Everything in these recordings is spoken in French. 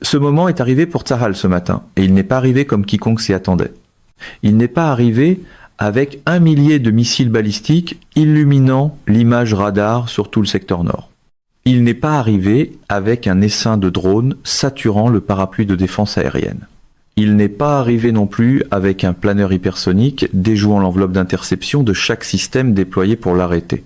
Ce moment est arrivé pour Tsahal ce matin, et il n'est pas arrivé comme quiconque s'y attendait. Il n'est pas arrivé avec 1 millier de missiles balistiques illuminant l'image radar sur tout le secteur nord. Il n'est pas arrivé avec un essaim de drones saturant le parapluie de défense aérienne. Il n'est pas arrivé non plus avec un planeur hypersonique déjouant l'enveloppe d'interception de chaque système déployé pour l'arrêter.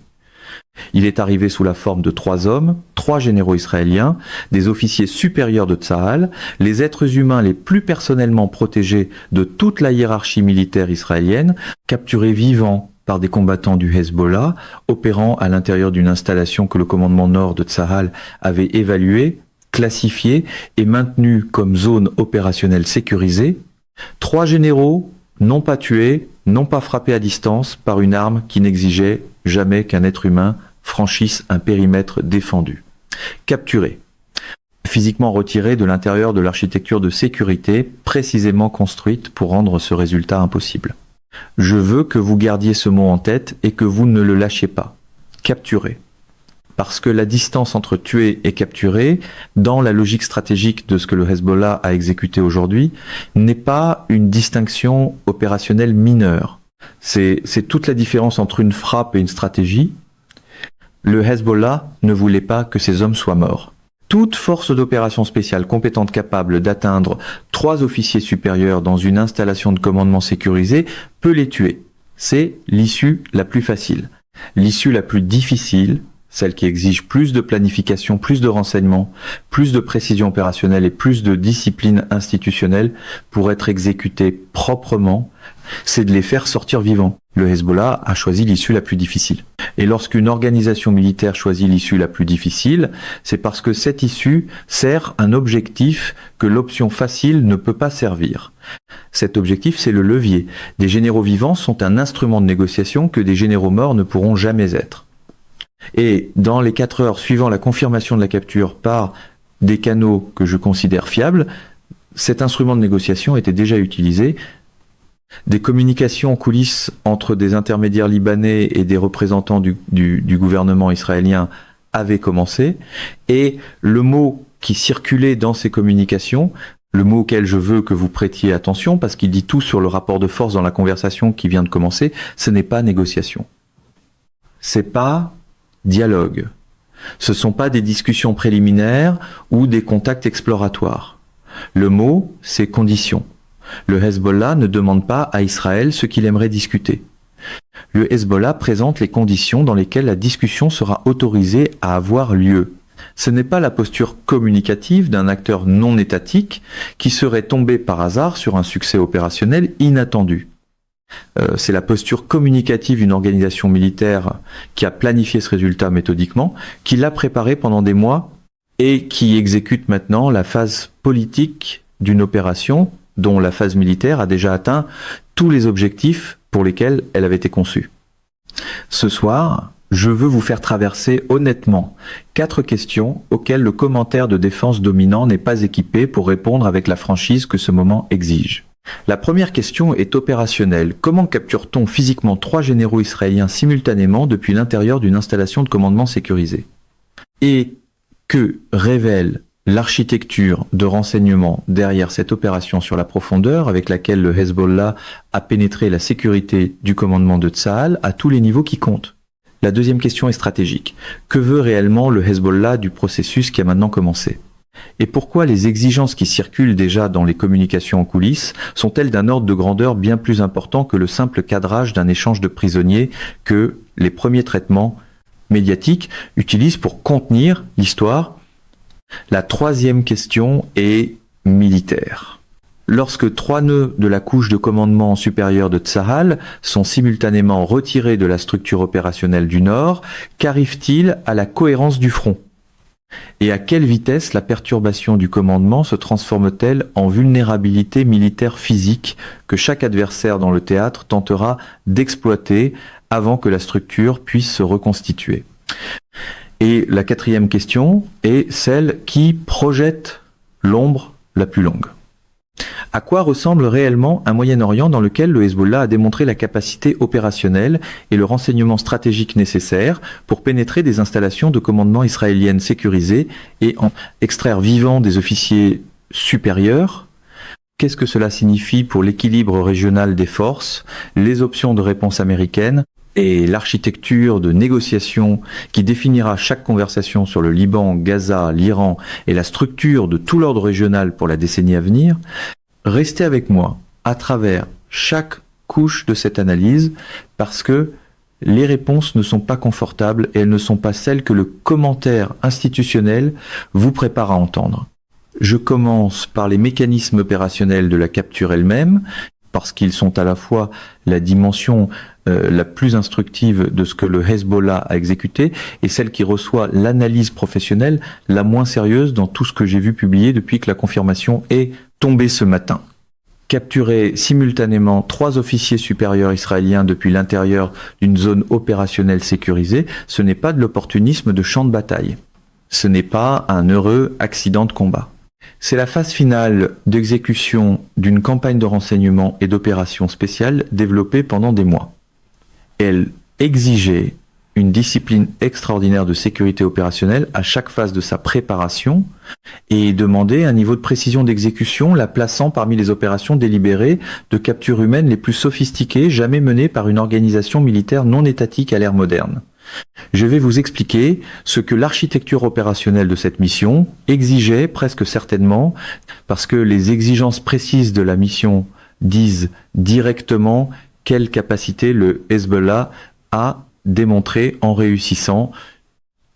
Il est arrivé sous la forme de 3 hommes, 3 généraux israéliens, des officiers supérieurs de Tsahal, les êtres humains les plus personnellement protégés de toute la hiérarchie militaire israélienne, capturés vivants par des combattants du Hezbollah, opérant à l'intérieur d'une installation que le commandement nord de Tsahal avait évaluée, classifiée et maintenue comme zone opérationnelle sécurisée. 3 généraux, non pas tués, non pas frappés à distance par une arme qui n'exigeait jamais qu'un être humain franchisse un périmètre défendu. Capturés, physiquement retirés de l'intérieur de l'architecture de sécurité précisément construite pour rendre ce résultat impossible. Je veux que vous gardiez ce mot en tête et que vous ne le lâchiez pas. Capturés. Parce que la distance entre tuer et capturer, dans la logique stratégique de ce que le Hezbollah a exécuté aujourd'hui, n'est pas une distinction opérationnelle mineure. C'est toute la différence entre une frappe et une stratégie. Le Hezbollah ne voulait pas que ces hommes soient morts. Toute force d'opération spéciale compétente capable d'atteindre 3 officiers supérieurs dans une installation de commandement sécurisée peut les tuer. C'est l'issue la plus facile. L'issue la plus difficile, celle qui exige plus de planification, plus de renseignements, plus de précision opérationnelle et plus de discipline institutionnelle pour être exécutée proprement, c'est de les faire sortir vivants. Le Hezbollah a choisi l'issue la plus difficile. Et lorsqu'une organisation militaire choisit l'issue la plus difficile, c'est parce que cette issue sert un objectif que l'option facile ne peut pas servir. Cet objectif, c'est le levier. Des généraux vivants sont un instrument de négociation que des généraux morts ne pourront jamais être. Et dans les 4 heures suivant la confirmation de la capture par des canaux que je considère fiables, cet instrument de négociation était déjà utilisé. Des communications en coulisses entre des intermédiaires libanais et des représentants du gouvernement israélien avaient commencé, et le mot qui circulait dans ces communications, le mot auquel je veux que vous prêtiez attention, parce qu'il dit tout sur le rapport de force dans la conversation qui vient de commencer, ce n'est pas négociation. C'est pas dialogue. Ce ne sont pas des discussions préliminaires ou des contacts exploratoires. Le mot, c'est condition. Le Hezbollah ne demande pas à Israël ce qu'il aimerait discuter. Le Hezbollah présente les conditions dans lesquelles la discussion sera autorisée à avoir lieu. Ce n'est pas la posture communicative d'un acteur non étatique qui serait tombé par hasard sur un succès opérationnel inattendu. C'est la posture communicative d'une organisation militaire qui a planifié ce résultat méthodiquement, qui l'a préparé pendant des mois et qui exécute maintenant la phase politique d'une opération dont la phase militaire a déjà atteint tous les objectifs pour lesquels elle avait été conçue. Ce soir, je veux vous faire traverser honnêtement 4 questions auxquelles le commentaire de défense dominant n'est pas équipé pour répondre avec la franchise que ce moment exige. La première question est opérationnelle. Comment capture-t-on physiquement 3 généraux israéliens simultanément depuis l'intérieur d'une installation de commandement sécurisée? Et que révèle l'architecture de renseignement derrière cette opération sur la profondeur avec laquelle le Hezbollah a pénétré la sécurité du commandement de Tsahal à tous les niveaux qui comptent? La deuxième question est stratégique. Que veut réellement le Hezbollah du processus qui a maintenant commencé? Et pourquoi les exigences qui circulent déjà dans les communications en coulisses sont-elles d'un ordre de grandeur bien plus important que le simple cadrage d'un échange de prisonniers que les premiers traitements médiatiques utilisent pour contenir l'histoire? La troisième question est militaire. Lorsque 3 nœuds de la couche de commandement supérieur de Tsahal sont simultanément retirés de la structure opérationnelle du Nord, qu'arrive-t-il à la cohérence du front? Et à quelle vitesse la perturbation du commandement se transforme-t-elle en vulnérabilité militaire physique que chaque adversaire dans le théâtre tentera d'exploiter avant que la structure puisse se reconstituer? Et la quatrième question est celle qui projette l'ombre la plus longue. À quoi ressemble réellement un Moyen-Orient dans lequel le Hezbollah a démontré la capacité opérationnelle et le renseignement stratégique nécessaires pour pénétrer des installations de commandement israéliennes sécurisées et en extraire vivants des officiers supérieur. Qu'est-ce que cela signifie pour l'équilibre régional des forces, les options de réponse américaines et l'architecture de négociation qui définira chaque conversation sur le Liban, Gaza, l'Iran et la structure de tout l'ordre régional pour la décennie à venir? Restez avec moi à travers chaque couche de cette analyse parce que les réponses ne sont pas confortables et elles ne sont pas celles que le commentaire institutionnel vous prépare à entendre. Je commence par les mécanismes opérationnels de la capture elle-même, parce qu'ils sont à la fois la dimension la plus instructive de ce que le Hezbollah a exécuté et celle qui reçoit l'analyse professionnelle la moins sérieuse dans tout ce que j'ai vu publier depuis que la confirmation est tombée ce matin. Capturer simultanément 3 officiers supérieurs israéliens depuis l'intérieur d'une zone opérationnelle sécurisée, ce n'est pas de l'opportunisme de champ de bataille. Ce n'est pas un heureux accident de combat. C'est la phase finale d'exécution d'une campagne de renseignement et d'opérations spéciales développée pendant des mois. Elle exigeait une discipline extraordinaire de sécurité opérationnelle à chaque phase de sa préparation et demandait un niveau de précision d'exécution la plaçant parmi les opérations délibérées de capture humaine les plus sophistiquées jamais menées par une organisation militaire non étatique à l'ère moderne. Je vais vous expliquer ce que l'architecture opérationnelle de cette mission exigeait presque certainement, parce que les exigences précises de la mission disent directement quelle capacité le Hezbollah a démontré en réussissant.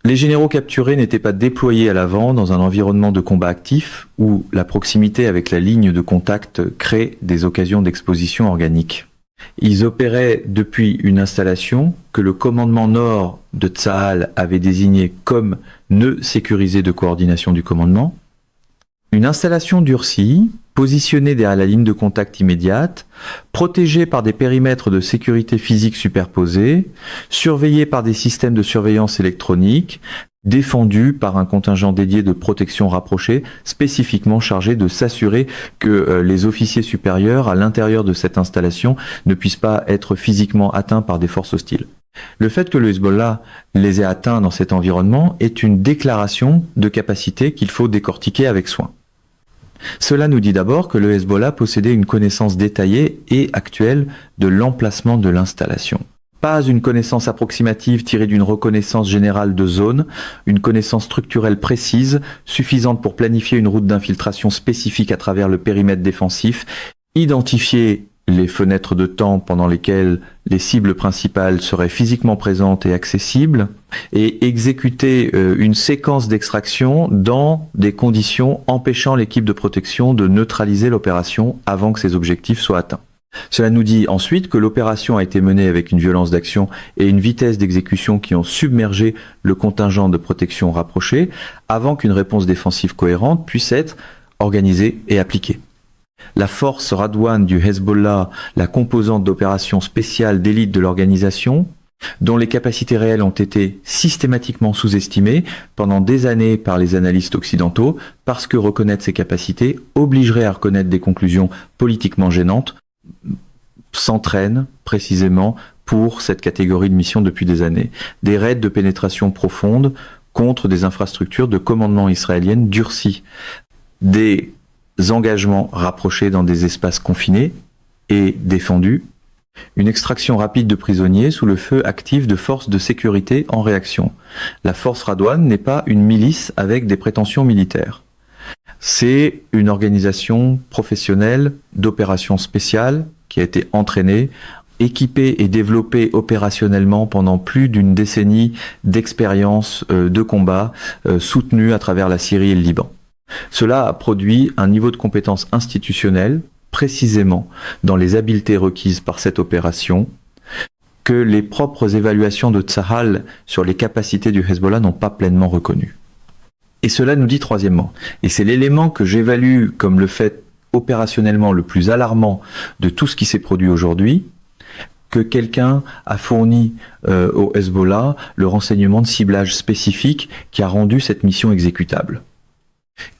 Les généraux capturés n'étaient pas déployés à l'avant dans un environnement de combat actif où la proximité avec la ligne de contact crée des occasions d'exposition organique. Ils opéraient depuis une installation que le commandement nord de Tsahal avait désignée comme nœud sécurisé de coordination du commandement. Une installation durcie, positionnée derrière la ligne de contact immédiate, protégée par des périmètres de sécurité physique superposés, surveillée par des systèmes de surveillance électronique, défendue par un contingent dédié de protection rapprochée, spécifiquement chargé de s'assurer que les officiers supérieurs à l'intérieur de cette installation ne puissent pas être physiquement atteints par des forces hostiles. Le fait que le Hezbollah les ait atteints dans cet environnement est une déclaration de capacité qu'il faut décortiquer avec soin. Cela nous dit d'abord que le Hezbollah possédait une connaissance détaillée et actuelle de l'emplacement de l'installation. Pas une connaissance approximative tirée d'une reconnaissance générale de zone, une connaissance structurelle précise, suffisante pour planifier une route d'infiltration spécifique à travers le périmètre défensif, identifier les fenêtres de temps pendant lesquelles les cibles principales seraient physiquement présentes et accessibles, et exécuter une séquence d'extraction dans des conditions empêchant l'équipe de protection de neutraliser l'opération avant que ses objectifs soient atteints. Cela nous dit ensuite que l'opération a été menée avec une violence d'action et une vitesse d'exécution qui ont submergé le contingent de protection rapproché avant qu'une réponse défensive cohérente puisse être organisée et appliquée. La force Radwan du Hezbollah, la composante d'opération spéciale d'élite de l'organisation, dont les capacités réelles ont été systématiquement sous-estimées pendant des années par les analystes occidentaux, parce que reconnaître ces capacités obligerait à reconnaître des conclusions politiquement gênantes, s'entraîne précisément pour cette catégorie de missions depuis des années. Des raids de pénétration profonde contre des infrastructures de commandement israéliennes durcies. Des engagements rapprochés dans des espaces confinés et défendus. Une extraction rapide de prisonniers sous le feu actif de forces de sécurité en réaction. La force Radwan n'est pas une milice avec des prétentions militaires. C'est une organisation professionnelle d'opérations spéciales qui a été entraînée, équipée et développée opérationnellement pendant plus d'une décennie d'expérience de combat soutenue à travers la Syrie et le Liban. Cela a produit un niveau de compétence institutionnelle, précisément dans les habiletés requises par cette opération, que les propres évaluations de Tsahal sur les capacités du Hezbollah n'ont pas pleinement reconnu. Et cela nous dit troisièmement, et c'est l'élément que j'évalue comme le fait opérationnellement le plus alarmant de tout ce qui s'est produit aujourd'hui, que quelqu'un a fourni au Hezbollah le renseignement de ciblage spécifique qui a rendu cette mission exécutable.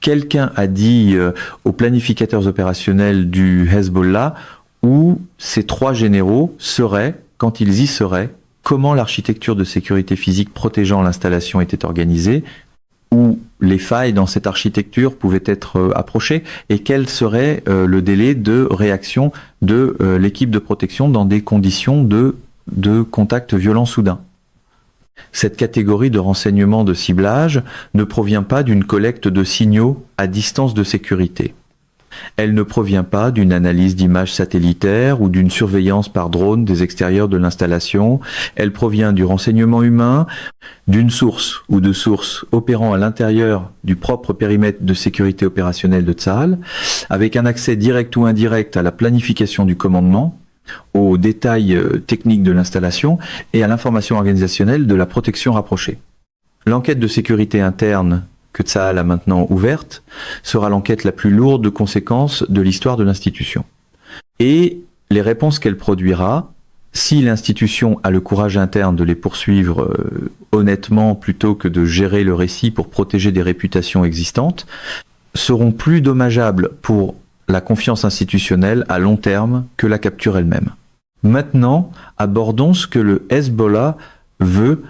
Quelqu'un a dit aux planificateurs opérationnels du Hezbollah où ces 3 généraux seraient, quand ils y seraient, comment l'architecture de sécurité physique protégeant l'installation était organisée, où les failles dans cette architecture pouvaient être approchées et quel serait le délai de réaction de l'équipe de protection dans des conditions de contact violent soudain. Cette catégorie de renseignements de ciblage ne provient pas d'une collecte de signaux à distance de sécurité. Elle ne provient pas d'une analyse d'images satellitaires ou d'une surveillance par drone des extérieurs de l'installation. Elle provient du renseignement humain, d'une source ou de sources opérant à l'intérieur du propre périmètre de sécurité opérationnelle de Tsahal, avec un accès direct ou indirect à la planification du commandement, aux détails techniques de l'installation et à l'information organisationnelle de la protection rapprochée. L'enquête de sécurité interne que Tsahal a maintenant ouverte sera l'enquête la plus lourde de conséquences de l'histoire de l'institution. Et les réponses qu'elle produira, si l'institution a le courage interne de les poursuivre honnêtement plutôt que de gérer le récit pour protéger des réputations existantes, seront plus dommageables pour la confiance institutionnelle à long terme que la capture elle-même. Maintenant, abordons ce que le Hezbollah veut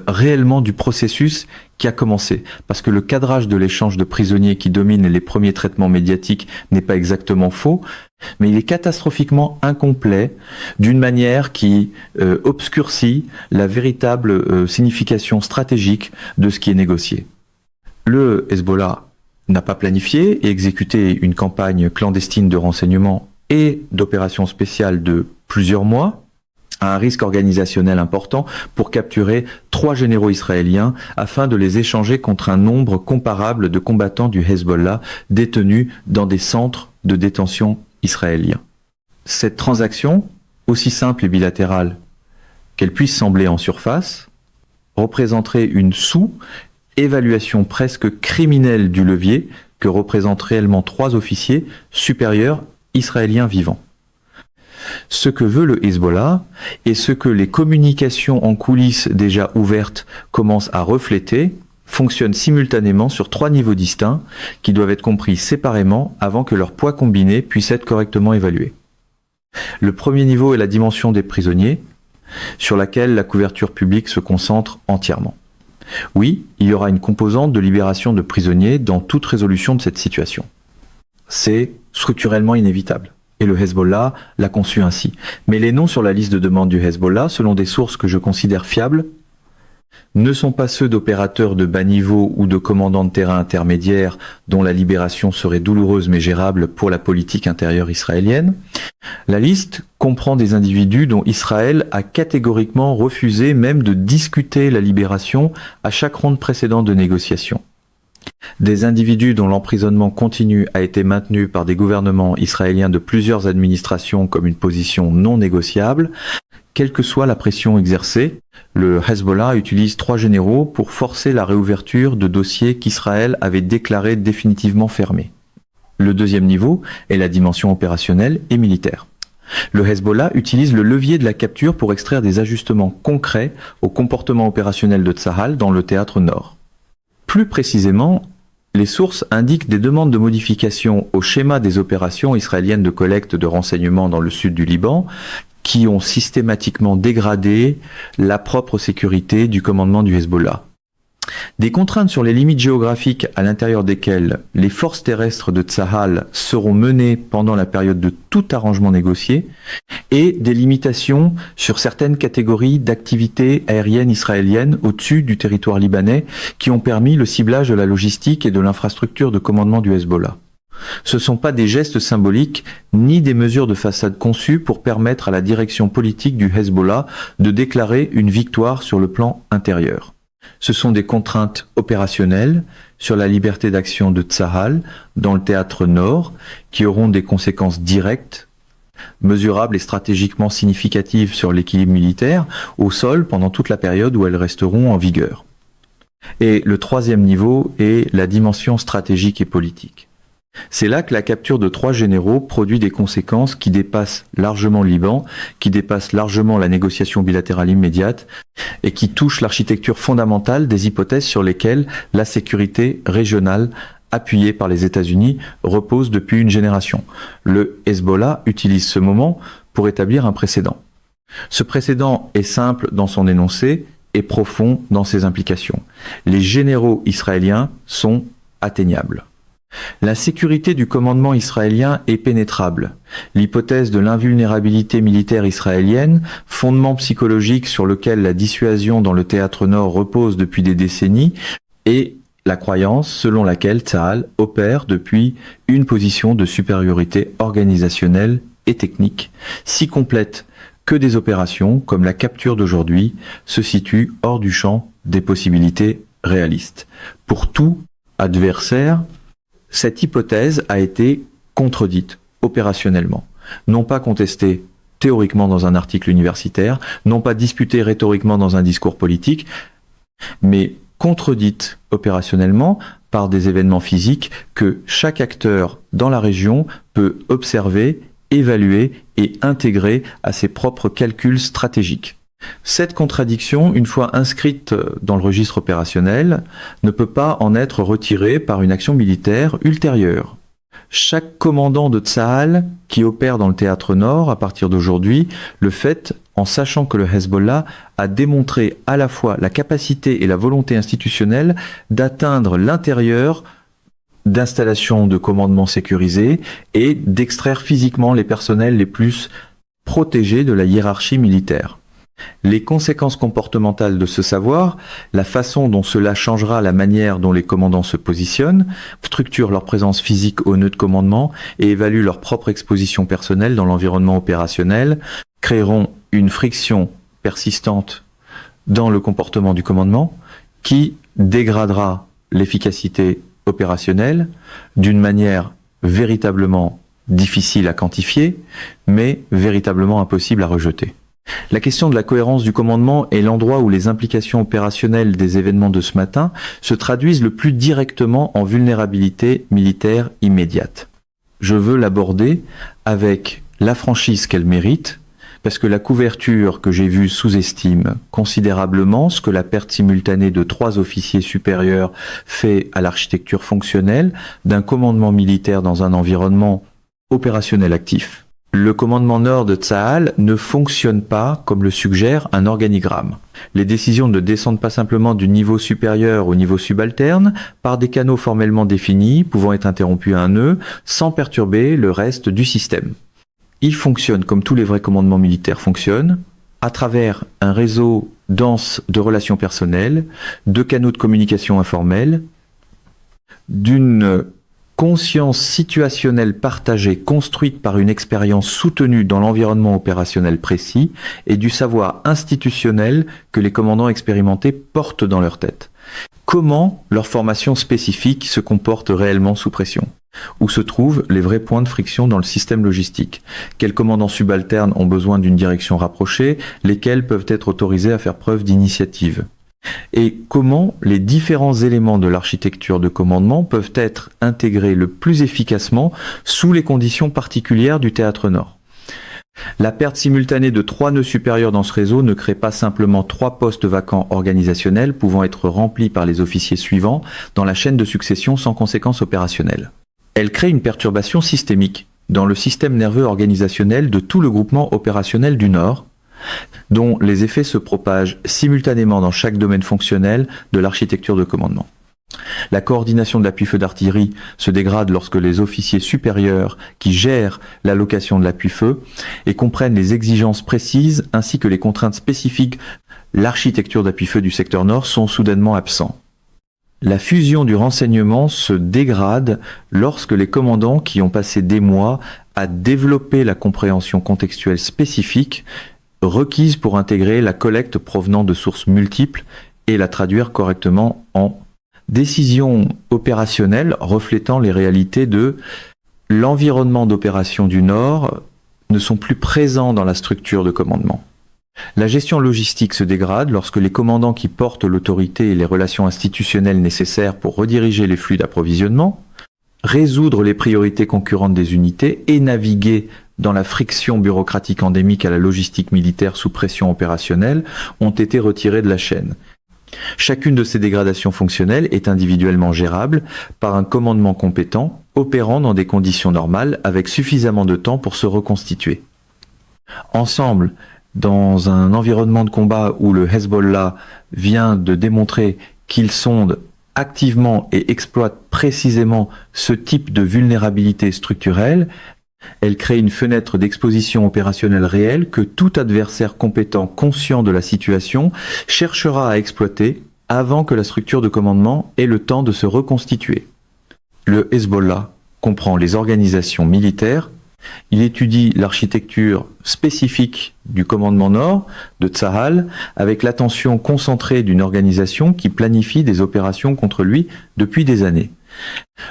réellement du processus qui a commencé. Parce que le cadrage de l'échange de prisonniers qui domine les premiers traitements médiatiques n'est pas exactement faux, mais il est catastrophiquement incomplet d'une manière qui obscurcit la véritable signification stratégique de ce qui est négocié. Le Hezbollah n'a pas planifié et exécuté une campagne clandestine de renseignement et d'opérations spéciales de plusieurs mois, à un risque organisationnel important pour capturer 3 généraux israéliens afin de les échanger contre un nombre comparable de combattants du Hezbollah détenus dans des centres de détention israéliens. Cette transaction, aussi simple et bilatérale qu'elle puisse sembler en surface, représenterait une sous-évaluation presque criminelle du levier que représentent réellement 3 officiers supérieurs israéliens vivants. Ce que veut le Hezbollah et ce que les communications en coulisses déjà ouvertes commencent à refléter fonctionnent simultanément sur 3 niveaux distincts qui doivent être compris séparément avant que leur poids combiné puisse être correctement évalué. Le premier niveau est la dimension des prisonniers, sur laquelle la couverture publique se concentre entièrement. Oui, il y aura une composante de libération de prisonniers dans toute résolution de cette situation. C'est structurellement inévitable. Et le Hezbollah l'a conçu ainsi. Mais les noms sur la liste de demande du Hezbollah, selon des sources que je considère fiables, ne sont pas ceux d'opérateurs de bas niveau ou de commandants de terrain intermédiaires dont la libération serait douloureuse mais gérable pour la politique intérieure israélienne. La liste comprend des individus dont Israël a catégoriquement refusé même de discuter la libération à chaque ronde précédente de négociation. Des individus dont l'emprisonnement continu a été maintenu par des gouvernements israéliens de plusieurs administrations comme une position non négociable, quelle que soit la pression exercée. Le Hezbollah utilise 3 généraux pour forcer la réouverture de dossiers qu'Israël avait déclarés définitivement fermés. Le deuxième niveau est la dimension opérationnelle et militaire. Le Hezbollah utilise le levier de la capture pour extraire des ajustements concrets au comportement opérationnel de Tsahal dans le théâtre nord. Plus précisément, les sources indiquent des demandes de modification au schéma des opérations israéliennes de collecte de renseignements dans le sud du Liban qui ont systématiquement dégradé la propre sécurité du commandement du Hezbollah. Des contraintes sur les limites géographiques à l'intérieur desquelles les forces terrestres de Tsahal seront menées pendant la période de tout arrangement négocié et des limitations sur certaines catégories d'activités aériennes israéliennes au-dessus du territoire libanais qui ont permis le ciblage de la logistique et de l'infrastructure de commandement du Hezbollah. Ce ne sont pas des gestes symboliques ni des mesures de façade conçues pour permettre à la direction politique du Hezbollah de déclarer une victoire sur le plan intérieur. Ce sont des contraintes opérationnelles sur la liberté d'action de Tsahal dans le théâtre nord qui auront des conséquences directes, mesurables et stratégiquement significatives sur l'équilibre militaire au sol pendant toute la période où elles resteront en vigueur. Et le troisième niveau est la dimension stratégique et politique. C'est là que la capture de 3 généraux produit des conséquences qui dépassent largement le Liban, qui dépassent largement la négociation bilatérale immédiate et qui touchent l'architecture fondamentale des hypothèses sur lesquelles la sécurité régionale appuyée par les États-Unis repose depuis une génération. Le Hezbollah utilise ce moment pour établir un précédent. Ce précédent est simple dans son énoncé et profond dans ses implications. Les généraux israéliens sont atteignables. La sécurité du commandement israélien est pénétrable. L'hypothèse de l'invulnérabilité militaire israélienne, fondement psychologique sur lequel la dissuasion dans le théâtre nord repose depuis des décennies, est la croyance selon laquelle Tsahal opère depuis une position de supériorité organisationnelle et technique, si complète que des opérations, comme la capture d'aujourd'hui, se situent hors du champ des possibilités réalistes. Pour tout adversaire, cette hypothèse a été contredite opérationnellement, non pas contestée théoriquement dans un article universitaire, non pas disputée rhétoriquement dans un discours politique, mais contredite opérationnellement par des événements physiques que chaque acteur dans la région peut observer, évaluer et intégrer à ses propres calculs stratégiques. Cette contradiction, une fois inscrite dans le registre opérationnel, ne peut pas en être retirée par une action militaire ultérieure. Chaque commandant de Tsahal qui opère dans le théâtre nord, à partir d'aujourd'hui, le fait en sachant que le Hezbollah a démontré à la fois la capacité et la volonté institutionnelle d'atteindre l'intérieur d'installations de commandement sécurisées et d'extraire physiquement les personnels les plus protégés de la hiérarchie militaire. Les conséquences comportementales de ce savoir, la façon dont cela changera la manière dont les commandants se positionnent, structurent leur présence physique au nœud de commandement et évaluent leur propre exposition personnelle dans l'environnement opérationnel, créeront une friction persistante dans le comportement du commandement qui dégradera l'efficacité opérationnelle d'une manière véritablement difficile à quantifier, mais véritablement impossible à rejeter. La question de la cohérence du commandement est l'endroit où les implications opérationnelles des événements de ce matin se traduisent le plus directement en vulnérabilité militaire immédiate. Je veux l'aborder avec la franchise qu'elle mérite, parce que la couverture que j'ai vue sous-estime considérablement ce que la perte simultanée de 3 officiers supérieurs fait à l'architecture fonctionnelle d'un commandement militaire dans un environnement opérationnel actif. Le commandement nord de Tsahal ne fonctionne pas comme le suggère un organigramme. Les décisions ne descendent pas simplement du niveau supérieur au niveau subalterne par des canaux formellement définis pouvant être interrompus à un nœud sans perturber le reste du système. Il fonctionne comme tous les vrais commandements militaires fonctionnent, à travers un réseau dense de relations personnelles, de canaux de communication informels, d'une conscience situationnelle partagée construite par une expérience soutenue dans l'environnement opérationnel précis et du savoir institutionnel que les commandants expérimentés portent dans leur tête. Comment leur formation spécifique se comporte réellement sous pression ? Où se trouvent les vrais points de friction dans le système logistique ? Quels commandants subalternes ont besoin d'une direction rapprochée ? Lesquels peuvent être autorisés à faire preuve d'initiative ? Et comment les différents éléments de l'architecture de commandement peuvent être intégrés le plus efficacement sous les conditions particulières du théâtre nord. La perte simultanée de 3 nœuds supérieurs dans ce réseau ne crée pas simplement 3 postes vacants organisationnels pouvant être remplis par les officiers suivants dans la chaîne de succession sans conséquences opérationnelles. Elle crée une perturbation systémique dans le système nerveux organisationnel de tout le groupement opérationnel du Nord, dont les effets se propagent simultanément dans chaque domaine fonctionnel de l'architecture de commandement. La coordination de l'appui-feu d'artillerie se dégrade lorsque les officiers supérieurs qui gèrent l'allocation de l'appui-feu et comprennent les exigences précises ainsi que les contraintes spécifiques de l'architecture d'appui-feu du secteur Nord sont soudainement absents. La fusion du renseignement se dégrade lorsque les commandants qui ont passé des mois à développer la compréhension contextuelle spécifique requise pour intégrer la collecte provenant de sources multiples et la traduire correctement en décisions opérationnelles reflétant les réalités de l'environnement d'opération du Nord ne sont plus présents dans la structure de commandement. La gestion logistique se dégrade lorsque les commandants qui portent l'autorité et les relations institutionnelles nécessaires pour rediriger les flux d'approvisionnement, résoudre les priorités concurrentes des unités et naviguer dans la friction bureaucratique endémique à la logistique militaire sous pression opérationnelle ont été retirés de la chaîne. Chacune de ces dégradations fonctionnelles est individuellement gérable par un commandement compétent, opérant dans des conditions normales avec suffisamment de temps pour se reconstituer. Ensemble, dans un environnement de combat où le Hezbollah vient de démontrer qu'il sonde activement et exploite précisément ce type de vulnérabilité structurelle, elle crée une fenêtre d'exposition opérationnelle réelle que tout adversaire compétent conscient de la situation cherchera à exploiter avant que la structure de commandement ait le temps de se reconstituer. Le Hezbollah comprend les organisations militaires, il étudie l'architecture spécifique du commandement nord de Tsahal avec l'attention concentrée d'une organisation qui planifie des opérations contre lui depuis des années.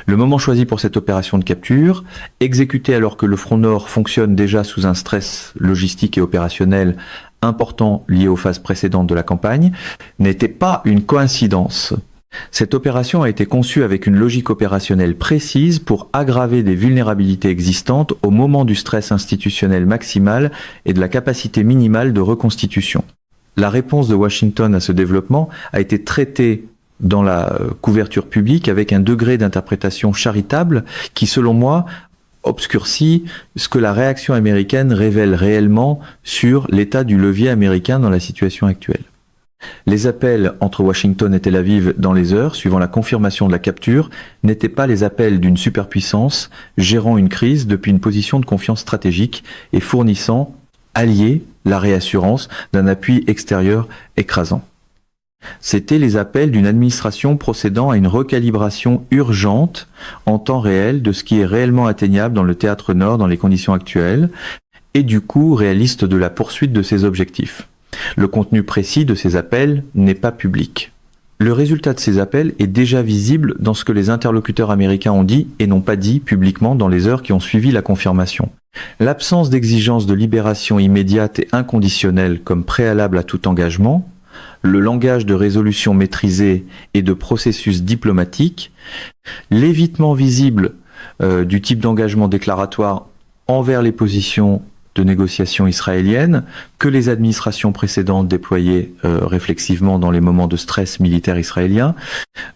Le moment choisi pour cette opération de capture, exécutée alors que le front nord fonctionne déjà sous un stress logistique et opérationnel important lié aux phases précédentes de la campagne, n'était pas une coïncidence. Cette opération a été conçue avec une logique opérationnelle précise pour aggraver des vulnérabilités existantes au moment du stress institutionnel maximal et de la capacité minimale de reconstitution. La réponse de Washington à ce développement a été traitée dans la couverture publique avec un degré d'interprétation charitable qui, selon moi, obscurcit ce que la réaction américaine révèle réellement sur l'état du levier américain dans la situation actuelle. Les appels entre Washington et Tel Aviv dans les heures suivant la confirmation de la capture n'étaient pas les appels d'une superpuissance gérant une crise depuis une position de confiance stratégique et fournissant, alliés, la réassurance d'un appui extérieur écrasant. C'étaient les appels d'une administration procédant à une recalibration urgente en temps réel de ce qui est réellement atteignable dans le théâtre nord dans les conditions actuelles et du coût réaliste de la poursuite de ses objectifs. Le contenu précis de ces appels n'est pas public. Le résultat de ces appels est déjà visible dans ce que les interlocuteurs américains ont dit et n'ont pas dit publiquement dans les heures qui ont suivi la confirmation. L'absence d'exigence de libération immédiate et inconditionnelle comme préalable à tout engagement, le langage de résolution maîtrisé et de processus diplomatique, l'évitement visible du type d'engagement déclaratoire envers les positions de négociation israélienne que les administrations précédentes déployaient réflexivement dans les moments de stress militaire israélien.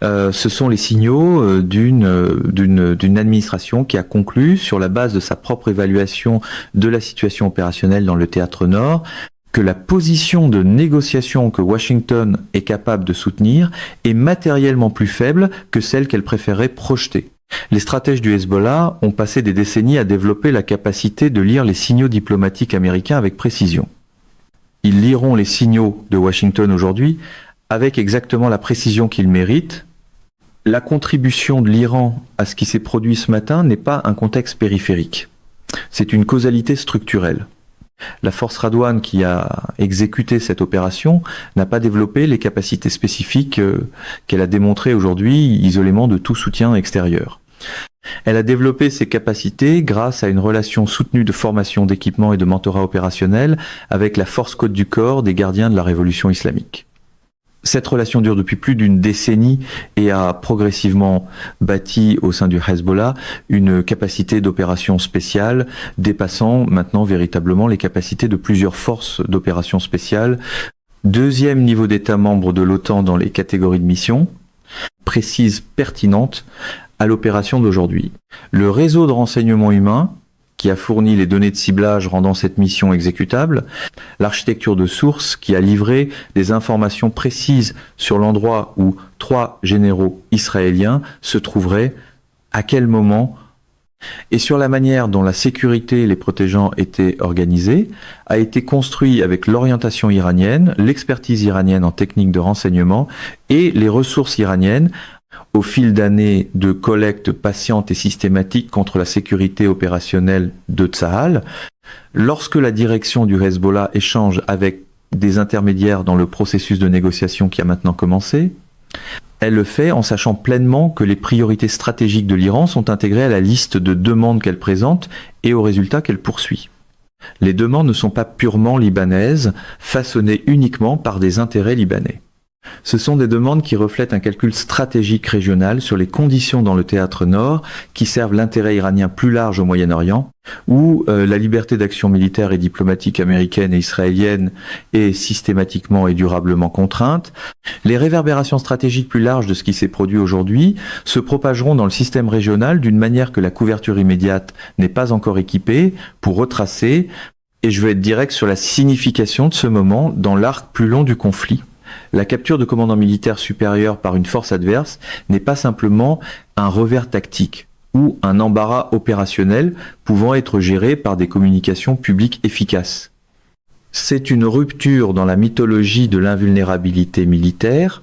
Ce sont les signaux d'une administration qui a conclu, sur la base de sa propre évaluation de la situation opérationnelle dans le théâtre nord, que la position de négociation que Washington est capable de soutenir est matériellement plus faible que celle qu'elle préférait projeter. Les stratèges du Hezbollah ont passé des décennies à développer la capacité de lire les signaux diplomatiques américains avec précision. Ils liront les signaux de Washington aujourd'hui avec exactement la précision qu'ils méritent. La contribution de l'Iran à ce qui s'est produit ce matin n'est pas un contexte périphérique. C'est une causalité structurelle. La force Radwan qui a exécuté cette opération n'a pas développé les capacités spécifiques qu'elle a démontrées aujourd'hui isolément de tout soutien extérieur. Elle a développé ses capacités grâce à une relation soutenue de formation, d'équipement et de mentorat opérationnel avec la force Côte du Corps des gardiens de la révolution islamique. Cette relation dure depuis plus d'une décennie et a progressivement bâti au sein du Hezbollah une capacité d'opération spéciale dépassant maintenant véritablement les capacités de plusieurs forces d'opération spéciale. Deuxième niveau d'État membre de l'OTAN dans les catégories de mission, précise, pertinente à l'opération d'aujourd'hui. Le réseau de renseignement humain qui a fourni les données de ciblage rendant cette mission exécutable, l'architecture de source qui a livré des informations précises sur l'endroit où 3 généraux israéliens se trouveraient, à quel moment, et sur la manière dont la sécurité les protégeant était organisée, a été construit avec l'orientation iranienne, l'expertise iranienne en technique de renseignement et les ressources iraniennes au fil d'années de collecte patiente et systématique contre la sécurité opérationnelle de Tsahal. Lorsque la direction du Hezbollah échange avec des intermédiaires dans le processus de négociation qui a maintenant commencé, elle le fait en sachant pleinement que les priorités stratégiques de l'Iran sont intégrées à la liste de demandes qu'elle présente et aux résultats qu'elle poursuit. Les demandes ne sont pas purement libanaises, façonnées uniquement par des intérêts libanais. Ce sont des demandes qui reflètent un calcul stratégique régional sur les conditions dans le théâtre nord qui servent l'intérêt iranien plus large au Moyen-Orient, où la liberté d'action militaire et diplomatique américaine et israélienne est systématiquement et durablement contrainte. Les réverbérations stratégiques plus larges de ce qui s'est produit aujourd'hui se propageront dans le système régional d'une manière que la couverture immédiate n'est pas encore équipée pour retracer et je veux être direct sur la signification de ce moment dans l'arc plus long du conflit. La capture de commandants militaires supérieurs par une force adverse n'est pas simplement un revers tactique ou un embarras opérationnel pouvant être géré par des communications publiques efficaces. C'est une rupture dans la mythologie de l'invulnérabilité militaire,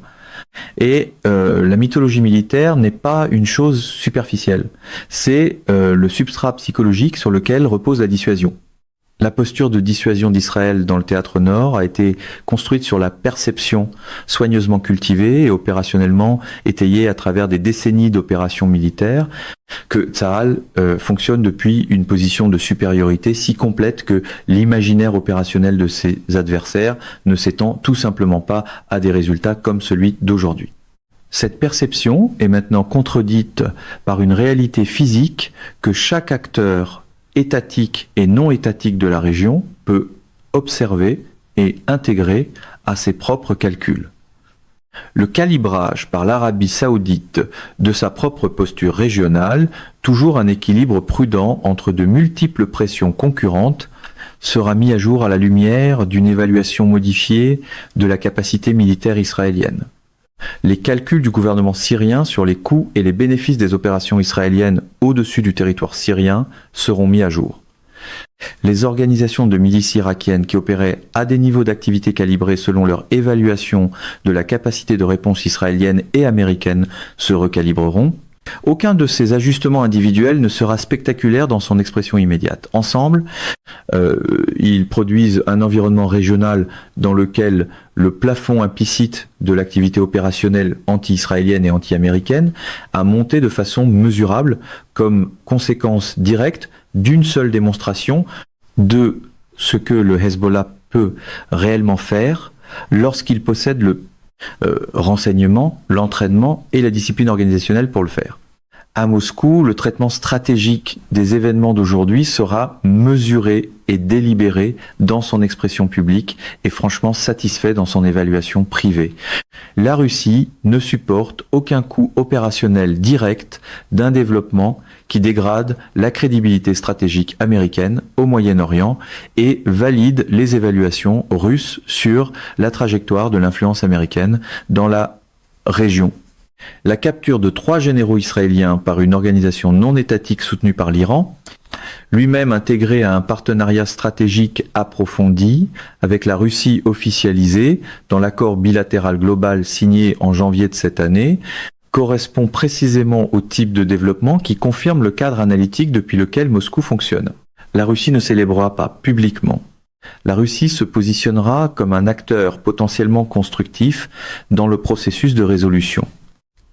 et la mythologie militaire n'est pas une chose superficielle. C'est le substrat psychologique sur lequel repose la dissuasion. La posture de dissuasion d'Israël dans le théâtre nord a été construite sur la perception soigneusement cultivée et opérationnellement étayée à travers des décennies d'opérations militaires que Tsahal fonctionne depuis une position de supériorité si complète que l'imaginaire opérationnel de ses adversaires ne s'étend tout simplement pas à des résultats comme celui d'aujourd'hui. Cette perception est maintenant contredite par une réalité physique que chaque acteur étatique et non étatique de la région peut observer et intégrer à ses propres calculs. Le calibrage par l'Arabie saoudite de sa propre posture régionale, toujours un équilibre prudent entre de multiples pressions concurrentes, sera mis à jour à la lumière d'une évaluation modifiée de la capacité militaire israélienne. Les calculs du gouvernement syrien sur les coûts et les bénéfices des opérations israéliennes au-dessus du territoire syrien seront mis à jour. Les organisations de milices irakiennes qui opéraient à des niveaux d'activité calibrés selon leur évaluation de la capacité de réponse israélienne et américaine se recalibreront. Aucun de ces ajustements individuels ne sera spectaculaire dans son expression immédiate. Ensemble, ils produisent un environnement régional dans lequel le plafond implicite de l'activité opérationnelle anti-israélienne et anti-américaine a monté de façon mesurable comme conséquence directe d'une seule démonstration de ce que le Hezbollah peut réellement faire lorsqu'il possède le renseignement, l'entraînement et la discipline organisationnelle pour le faire. À Moscou, le traitement stratégique des événements d'aujourd'hui sera mesuré et délibéré dans son expression publique et franchement satisfait dans son évaluation privée. La Russie ne supporte aucun coût opérationnel direct d'un développement qui dégrade la crédibilité stratégique américaine au Moyen-Orient et valide les évaluations russes sur la trajectoire de l'influence américaine dans la région. La capture de 3 généraux israéliens par une organisation non étatique soutenue par l'Iran, lui-même intégré à un partenariat stratégique approfondi avec la Russie officialisée dans l'accord bilatéral global signé en janvier de cette année, correspond précisément au type de développement qui confirme le cadre analytique depuis lequel Moscou fonctionne. La Russie ne célébrera pas publiquement. La Russie se positionnera comme un acteur potentiellement constructif dans le processus de résolution.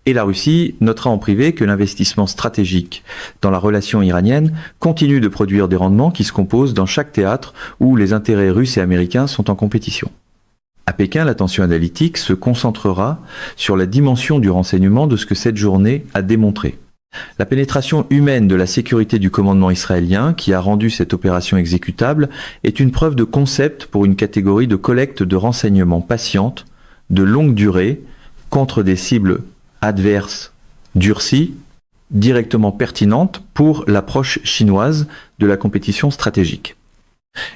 Et la Russie notera en privé que l'investissement stratégique dans la relation iranienne continue de produire des rendements qui se composent dans chaque théâtre où les intérêts russes et américains sont en compétition. À Pékin, l'attention analytique se concentrera sur la dimension du renseignement de ce que cette journée a démontré. La pénétration humaine de la sécurité du commandement israélien qui a rendu cette opération exécutable est une preuve de concept pour une catégorie de collecte de renseignements patiente, de longue durée, contre des cibles adverses durcies, directement pertinentes pour l'approche chinoise de la compétition stratégique.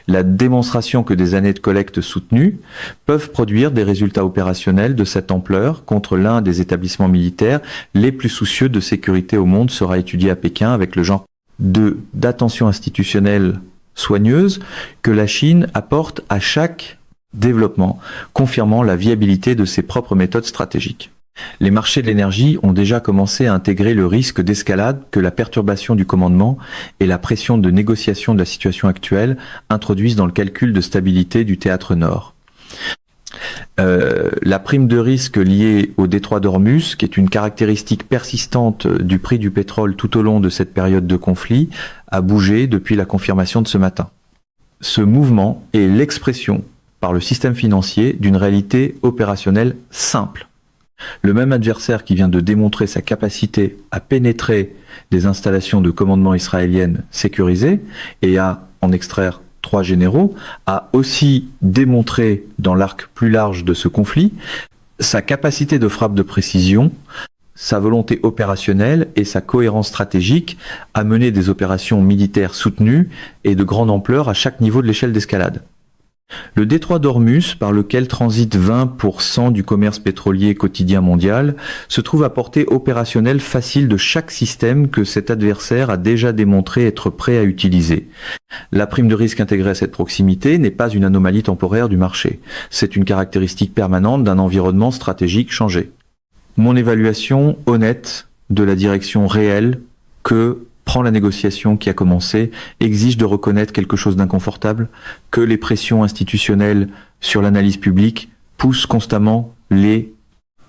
La démonstration que des années de collecte soutenues peuvent produire des résultats opérationnels de cette ampleur contre l'un des établissements militaires les plus soucieux de sécurité au monde sera étudié à Pékin avec le genre d'attention institutionnelle soigneuse que la Chine apporte à chaque développement, confirmant la viabilité de ses propres méthodes stratégiques. Les marchés de l'énergie ont déjà commencé à intégrer le risque d'escalade que la perturbation du commandement et la pression de négociation de la situation actuelle introduisent dans le calcul de stabilité du théâtre nord. La prime de risque liée au détroit d'Ormuz, qui est une caractéristique persistante du prix du pétrole tout au long de cette période de conflit, a bougé depuis la confirmation de ce matin. Ce mouvement est l'expression par le système financier d'une réalité opérationnelle simple. Le même adversaire qui vient de démontrer sa capacité à pénétrer des installations de commandement israéliennes sécurisées et à en extraire 3 généraux, a aussi démontré dans l'arc plus large de ce conflit sa capacité de frappe de précision, sa volonté opérationnelle et sa cohérence stratégique à mener des opérations militaires soutenues et de grande ampleur à chaque niveau de l'échelle d'escalade. Le détroit d'Ormuz, par lequel transite 20% du commerce pétrolier quotidien mondial, se trouve à portée opérationnelle facile de chaque système que cet adversaire a déjà démontré être prêt à utiliser. La prime de risque intégrée à cette proximité n'est pas une anomalie temporaire du marché. C'est une caractéristique permanente d'un environnement stratégique changé. Mon évaluation honnête de la direction réelle que prend la négociation qui a commencé exige de reconnaître quelque chose d'inconfortable, que les pressions institutionnelles sur l'analyse publique poussent constamment les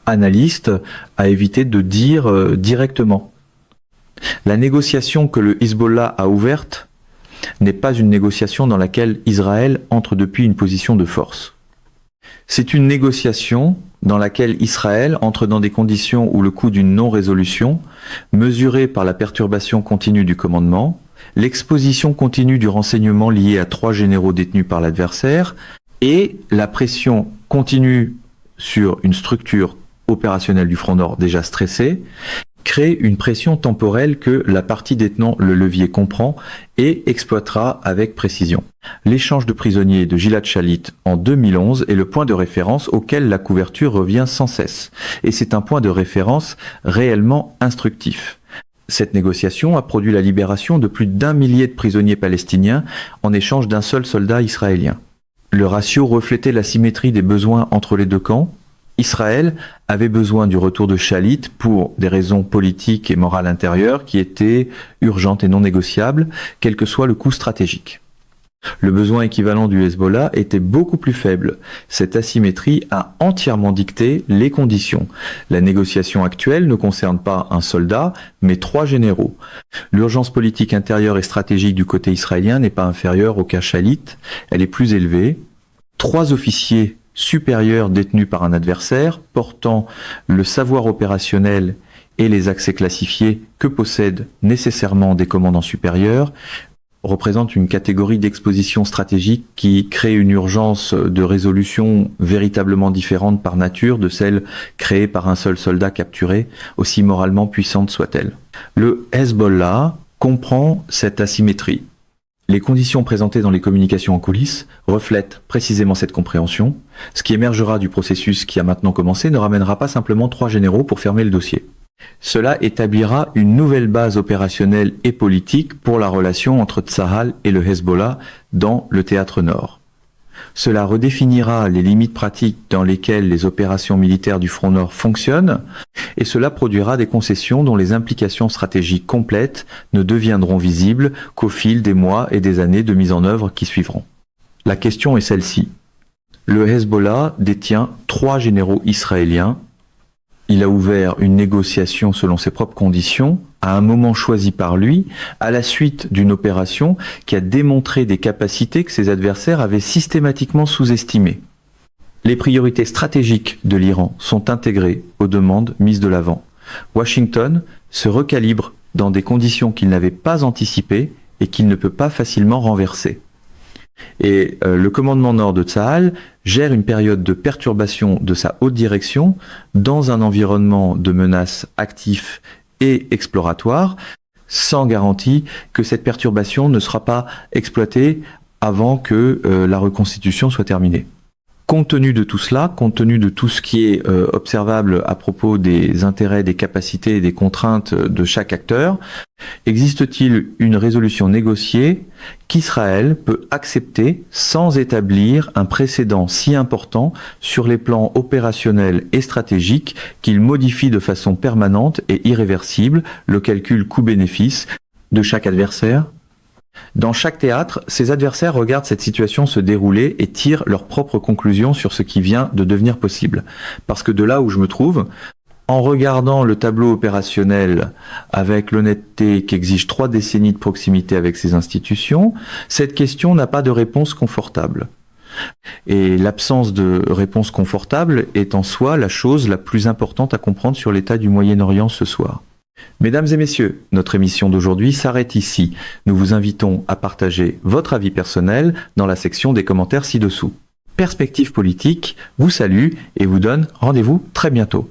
analystes à éviter de dire directement. La négociation que le Hezbollah a ouverte n'est pas une négociation dans laquelle Israël entre depuis une position de force. C'est une négociation dans laquelle Israël entre dans des conditions où le coût d'une non-résolution, mesuré par la perturbation continue du commandement, l'exposition continue du renseignement lié à 3 généraux détenus par l'adversaire, et la pression continue sur une structure opérationnelle du Front Nord déjà stressée, crée une pression temporelle que la partie détenant le levier comprend et exploitera avec précision. L'échange de prisonniers de Gilad Shalit en 2011 est le point de référence auquel la couverture revient sans cesse. Et c'est un point de référence réellement instructif. Cette négociation a produit la libération de plus d'1 millier de prisonniers palestiniens en échange d'un seul soldat israélien. Le ratio reflétait la symétrie des besoins entre les deux camps. Israël avait besoin du retour de Shalit pour des raisons politiques et morales intérieures qui étaient urgentes et non négociables, quel que soit le coût stratégique. Le besoin équivalent du Hezbollah était beaucoup plus faible. Cette asymétrie a entièrement dicté les conditions. La négociation actuelle ne concerne pas un soldat, mais 3 généraux. L'urgence politique intérieure et stratégique du côté israélien n'est pas inférieure au cas Shalit, elle est plus élevée. 3 officiers supérieurs détenus par un adversaire, portant le savoir opérationnel et les accès classifiés que possèdent nécessairement des commandants supérieurs, représente une catégorie d'exposition stratégique qui crée une urgence de résolution véritablement différente par nature de celle créée par un seul soldat capturé, aussi moralement puissante soit-elle. Le Hezbollah comprend cette asymétrie. Les conditions présentées dans les communications en coulisses reflètent précisément cette compréhension. Ce qui émergera du processus qui a maintenant commencé ne ramènera pas simplement 3 généraux pour fermer le dossier. Cela établira une nouvelle base opérationnelle et politique pour la relation entre Tsahal et le Hezbollah dans le théâtre nord. Cela redéfinira les limites pratiques dans lesquelles les opérations militaires du Front Nord fonctionnent, et cela produira des concessions dont les implications stratégiques complètes ne deviendront visibles qu'au fil des mois et des années de mise en œuvre qui suivront. La question est celle-ci. Le Hezbollah détient 3 généraux israéliens. Il a ouvert une négociation selon ses propres conditions, à un moment choisi par lui, à la suite d'une opération qui a démontré des capacités que ses adversaires avaient systématiquement sous-estimées. Les priorités stratégiques de l'Iran sont intégrées aux demandes mises de l'avant. Washington se recalibre dans des conditions qu'il n'avait pas anticipées et qu'il ne peut pas facilement renverser. Et le commandement nord de Tsahal gère une période de perturbation de sa haute direction dans un environnement de menaces actif et exploratoire, sans garantie que cette perturbation ne sera pas exploitée avant que la reconstitution soit terminée. Compte tenu de tout cela, compte tenu de tout ce qui est observable à propos des intérêts, des capacités et des contraintes de chaque acteur, existe-t-il une résolution négociée qu'Israël peut accepter sans établir un précédent si important sur les plans opérationnels et stratégiques qu'il modifie de façon permanente et irréversible le calcul coût-bénéfice de chaque adversaire? Dans chaque théâtre, ces adversaires regardent cette situation se dérouler et tirent leurs propres conclusions sur ce qui vient de devenir possible. Parce que de là où je me trouve, en regardant le tableau opérationnel avec l'honnêteté qu'exige 3 décennies de proximité avec ces institutions, cette question n'a pas de réponse confortable. Et l'absence de réponse confortable est en soi la chose la plus importante à comprendre sur l'état du Moyen-Orient ce soir. Mesdames et messieurs, notre émission d'aujourd'hui s'arrête ici. Nous vous invitons à partager votre avis personnel dans la section des commentaires ci-dessous. Perspective politique vous salue et vous donne rendez-vous très bientôt.